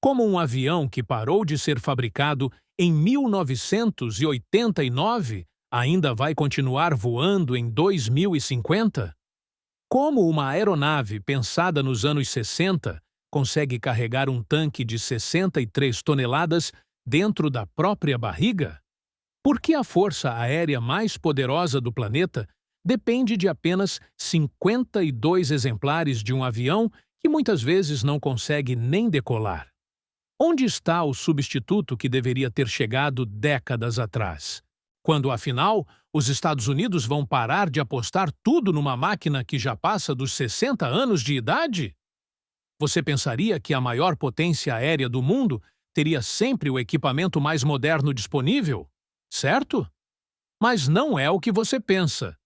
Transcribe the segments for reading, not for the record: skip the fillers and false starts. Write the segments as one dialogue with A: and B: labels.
A: como um avião que parou de ser fabricado em 1989 ainda vai continuar voando em 2050? Como uma aeronave pensada nos anos 60 consegue carregar um tanque de 63 toneladas dentro da própria barriga? Por que a força aérea mais poderosa do planeta depende de apenas 52 exemplares de um avião que muitas vezes não consegue nem decolar? Onde está o substituto que deveria ter chegado décadas atrás? Quando, afinal, os Estados Unidos vão parar de apostar tudo numa máquina que já passa dos 60 anos de idade? Você pensaria que a maior potência aérea do mundo teria sempre o equipamento mais moderno disponível? Certo? Mas não é o que você pensa.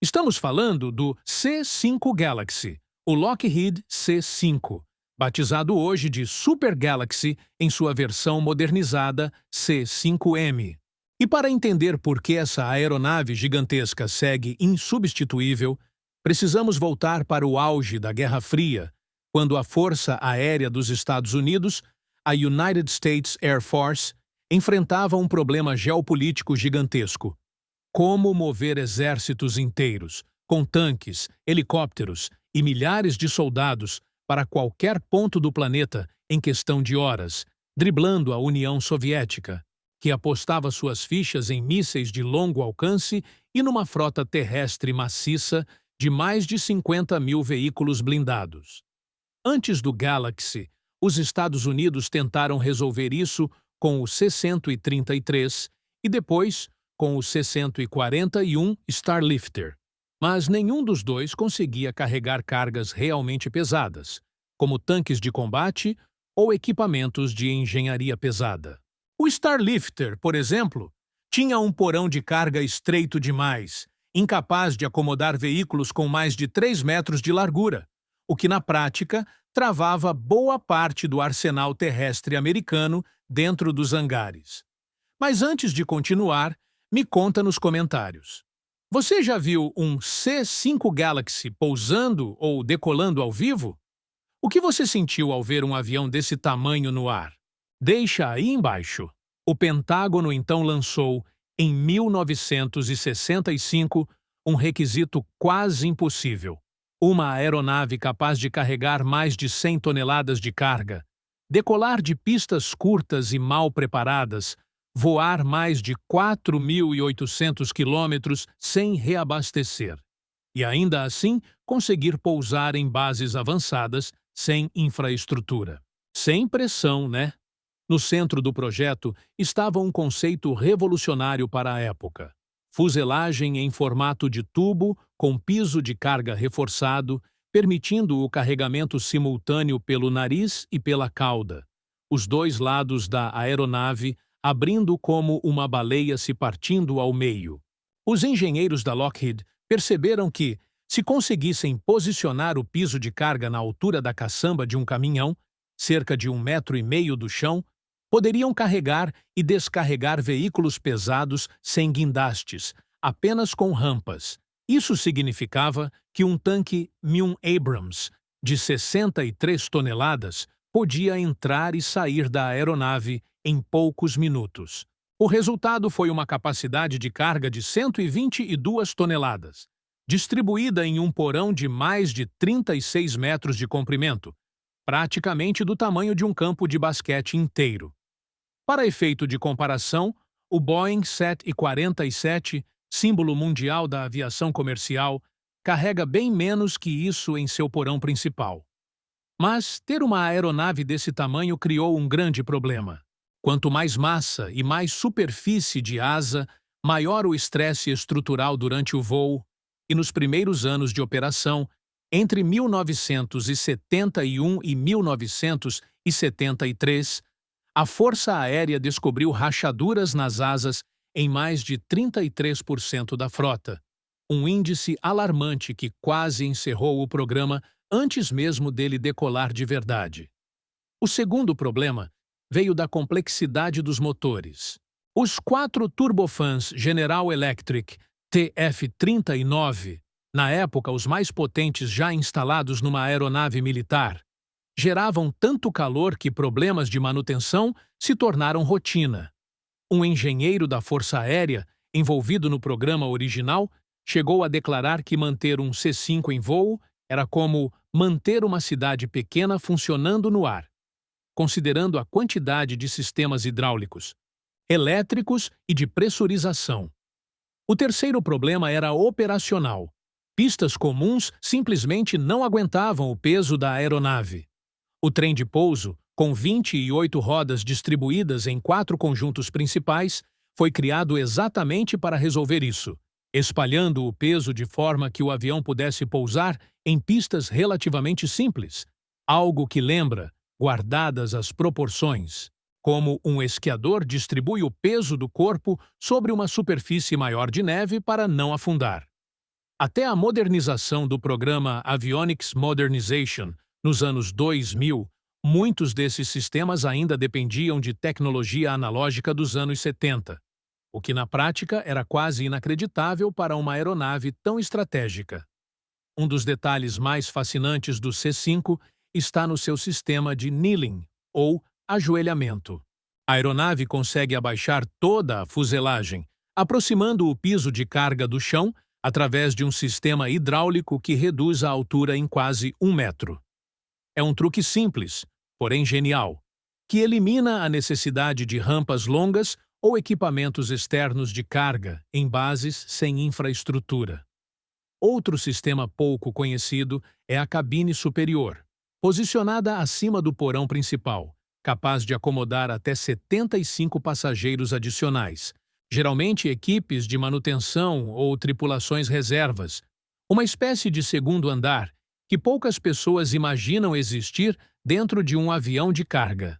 A: Estamos falando do C-5 Galaxy, o Lockheed C-5, batizado hoje de Super Galaxy em sua versão modernizada C-5M. E para entender por que essa aeronave gigantesca segue insubstituível, precisamos voltar para o auge da Guerra Fria, quando a Força Aérea dos Estados Unidos, a United States Air Force, enfrentava um problema geopolítico gigantesco: como mover exércitos inteiros, com tanques, helicópteros e milhares de soldados para qualquer ponto do planeta em questão de horas, driblando a União Soviética, que apostava suas fichas em mísseis de longo alcance e numa frota terrestre maciça de mais de 50 mil veículos blindados. Antes do Galaxy, os Estados Unidos tentaram resolver isso com o C-133 e depois com o C-141 Starlifter, mas nenhum dos dois conseguia carregar cargas realmente pesadas, como tanques de combate ou equipamentos de engenharia pesada. O Starlifter, por exemplo, tinha um porão de carga estreito demais, incapaz de acomodar veículos com mais de 3 metros de largura, o que na prática travava boa parte do arsenal terrestre americano dentro dos hangares. Mas antes de continuar, me conta nos comentários. Você já viu um C-5 Galaxy pousando ou decolando ao vivo? O que você sentiu ao ver um avião desse tamanho no ar? Deixa aí embaixo. O Pentágono então lançou, em 1965, um requisito quase impossível: uma aeronave capaz de carregar mais de 100 toneladas de carga, decolar de pistas curtas e mal preparadas, voar mais de 4.800 quilômetros sem reabastecer, e ainda assim conseguir pousar em bases avançadas sem infraestrutura. Sem pressão, né? No centro do projeto estava um conceito revolucionário para a época: fuselagem em formato de tubo com piso de carga reforçado, permitindo o carregamento simultâneo pelo nariz e pela cauda, os dois lados da aeronave abrindo como uma baleia se partindo ao meio. Os engenheiros da Lockheed perceberam que, se conseguissem posicionar o piso de carga na altura da caçamba de um caminhão, cerca de 1,5 metros do chão, poderiam carregar e descarregar veículos pesados sem guindastes, apenas com rampas. Isso significava que um tanque Milln Abrams, de 63 toneladas, podia entrar e sair da aeronave em poucos minutos. O resultado foi uma capacidade de carga de 122 toneladas, distribuída em um porão de mais de 36 metros de comprimento, praticamente do tamanho de um campo de basquete inteiro. Para efeito de comparação, o Boeing 747, símbolo mundial da aviação comercial, carrega bem menos que isso em seu porão principal. Mas ter uma aeronave desse tamanho criou um grande problema. Quanto mais massa e mais superfície de asa, maior o estresse estrutural durante o voo, e nos primeiros anos de operação, entre 1971 e 1973, a Força Aérea descobriu rachaduras nas asas em mais de 33% da frota, um índice alarmante que quase encerrou o programa antes mesmo dele decolar de verdade. O segundo problema veio da complexidade dos motores. Os 4 turbofans General Electric TF-39, na época os mais potentes já instalados numa aeronave militar, geravam tanto calor que problemas de manutenção se tornaram rotina. Um engenheiro da Força Aérea, envolvido no programa original, chegou a declarar que manter um C-5 em voo era como manter uma cidade pequena funcionando no ar, considerando a quantidade de sistemas hidráulicos, elétricos e de pressurização. O terceiro problema era operacional. Pistas comuns simplesmente não aguentavam o peso da aeronave. O trem de pouso, com 28 rodas distribuídas em 4 conjuntos principais, foi criado exatamente para resolver isso, espalhando o peso de forma que o avião pudesse pousar em pistas relativamente simples, algo que lembra, guardadas as proporções, como um esquiador distribui o peso do corpo sobre uma superfície maior de neve para não afundar. Até a modernização do programa Avionics Modernization, nos anos 2000, muitos desses sistemas ainda dependiam de tecnologia analógica dos anos 70, o que na prática era quase inacreditável para uma aeronave tão estratégica. Um dos detalhes mais fascinantes do C-5 está no seu sistema de kneeling, ou ajoelhamento. A aeronave consegue abaixar toda a fuselagem, aproximando o piso de carga do chão através de um sistema hidráulico que reduz a altura em quase 1 metro. É um truque simples, porém genial, que elimina a necessidade de rampas longas ou equipamentos externos de carga em bases sem infraestrutura. Outro sistema pouco conhecido é a cabine superior, posicionada acima do porão principal, capaz de acomodar até 75 passageiros adicionais, geralmente equipes de manutenção ou tripulações reservas, uma espécie de segundo andar que poucas pessoas imaginam existir dentro de um avião de carga.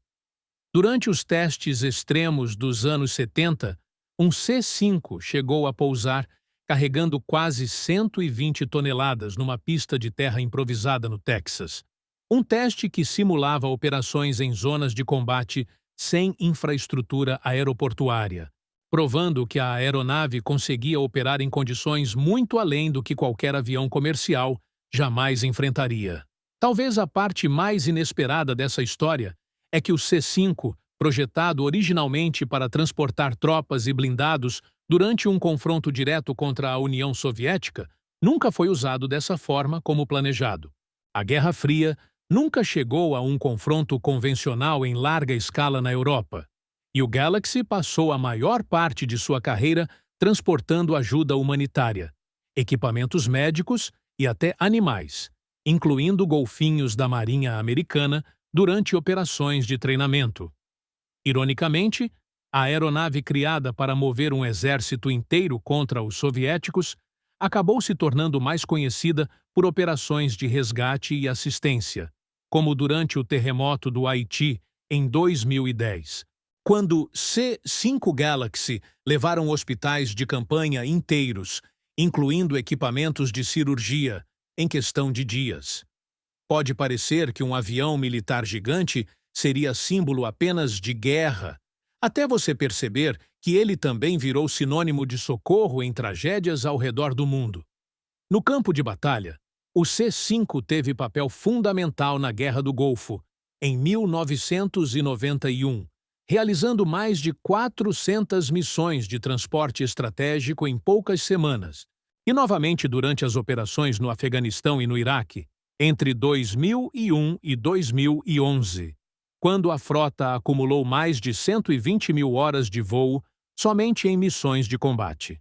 A: Durante os testes extremos dos anos 70, um C-5 chegou a pousar carregando quase 120 toneladas numa pista de terra improvisada no Texas. Um teste que simulava operações em zonas de combate sem infraestrutura aeroportuária, provando que a aeronave conseguia operar em condições muito além do que qualquer avião comercial jamais enfrentaria. Talvez a parte mais inesperada dessa história é que o C-5, projetado originalmente para transportar tropas e blindados durante um confronto direto contra a União Soviética, nunca foi usado dessa forma como planejado. A Guerra Fria nunca chegou a um confronto convencional em larga escala na Europa, e o Galaxy passou a maior parte de sua carreira transportando ajuda humanitária, equipamentos médicos e até animais, incluindo golfinhos da Marinha Americana durante operações de treinamento. Ironicamente, a aeronave criada para mover um exército inteiro contra os soviéticos acabou se tornando mais conhecida por operações de resgate e assistência, como durante o terremoto do Haiti em 2010, quando C-5 Galaxy levaram hospitais de campanha inteiros, incluindo equipamentos de cirurgia, em questão de dias. Pode parecer que um avião militar gigante seria símbolo apenas de guerra, até você perceber que ele também virou sinônimo de socorro em tragédias ao redor do mundo. No campo de batalha, o C-5 teve papel fundamental na Guerra do Golfo, em 1991, realizando mais de 400 missões de transporte estratégico em poucas semanas, e novamente durante as operações no Afeganistão e no Iraque, entre 2001 e 2011. Quando a frota acumulou mais de 120 mil horas de voo somente em missões de combate.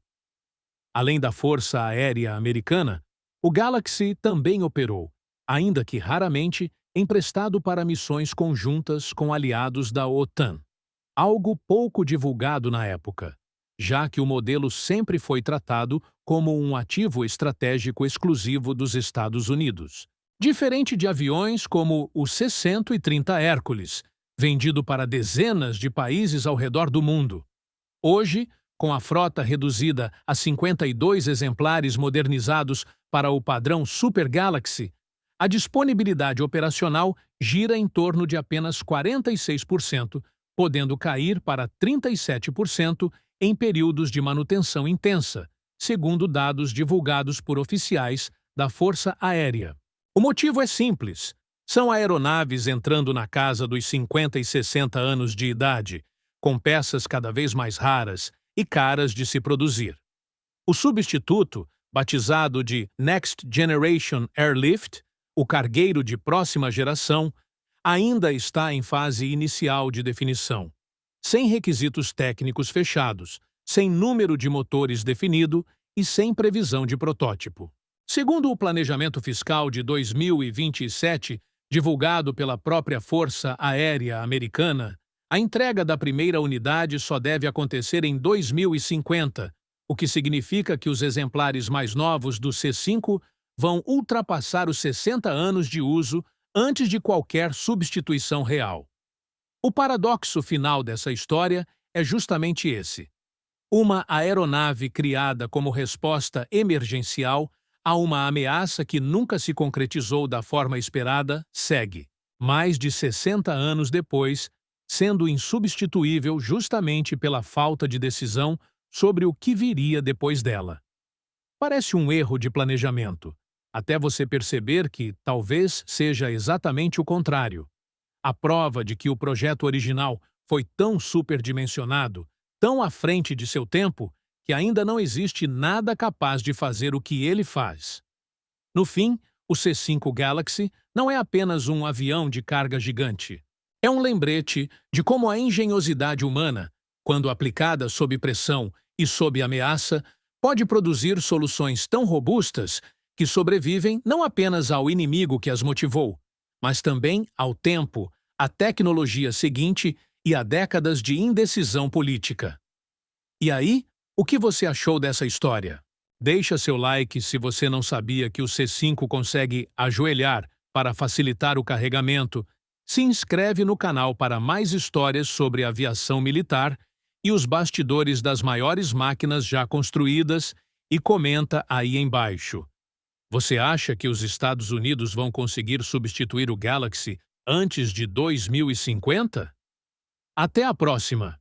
A: Além da Força Aérea Americana, o Galaxy também operou, ainda que raramente, emprestado para missões conjuntas com aliados da OTAN, algo pouco divulgado na época, já que o modelo sempre foi tratado como um ativo estratégico exclusivo dos Estados Unidos. Diferente de aviões como o C-130 Hércules, vendido para dezenas de países ao redor do mundo. Hoje, com a frota reduzida a 52 exemplares modernizados para o padrão Super Galaxy, a disponibilidade operacional gira em torno de apenas 46%, podendo cair para 37% em períodos de manutenção intensa, segundo dados divulgados por oficiais da Força Aérea. O motivo é simples. São aeronaves entrando na casa dos 50 e 60 anos de idade, com peças cada vez mais raras e caras de se produzir. O substituto, batizado de Next Generation Airlift, o cargueiro de próxima geração, ainda está em fase inicial de definição, sem requisitos técnicos fechados, sem número de motores definido e sem previsão de protótipo. Segundo o planejamento fiscal de 2027, divulgado pela própria Força Aérea Americana, a entrega da primeira unidade só deve acontecer em 2050, o que significa que os exemplares mais novos do C-5 vão ultrapassar os 60 anos de uso antes de qualquer substituição real. O paradoxo final dessa história é justamente esse. Uma aeronave criada como resposta emergencial a uma ameaça que nunca se concretizou da forma esperada segue, mais de 60 anos depois, sendo insubstituível justamente pela falta de decisão sobre o que viria depois dela. Parece um erro de planejamento, até você perceber que talvez seja exatamente o contrário. A prova de que o projeto original foi tão superdimensionado, tão à frente de seu tempo, que ainda não existe nada capaz de fazer o que ele faz. No fim, o C-5 Galaxy não é apenas um avião de carga gigante. É um lembrete de como a engenhosidade humana, quando aplicada sob pressão e sob ameaça, pode produzir soluções tão robustas que sobrevivem não apenas ao inimigo que as motivou, mas também ao tempo, à tecnologia seguinte e a décadas de indecisão política. E aí, o que você achou dessa história? Deixa seu like se você não sabia que o C-5 consegue ajoelhar para facilitar o carregamento. Se inscreve no canal para mais histórias sobre aviação militar e os bastidores das maiores máquinas já construídas e comenta aí embaixo. Você acha que os Estados Unidos vão conseguir substituir o Galaxy antes de 2050? Até a próxima!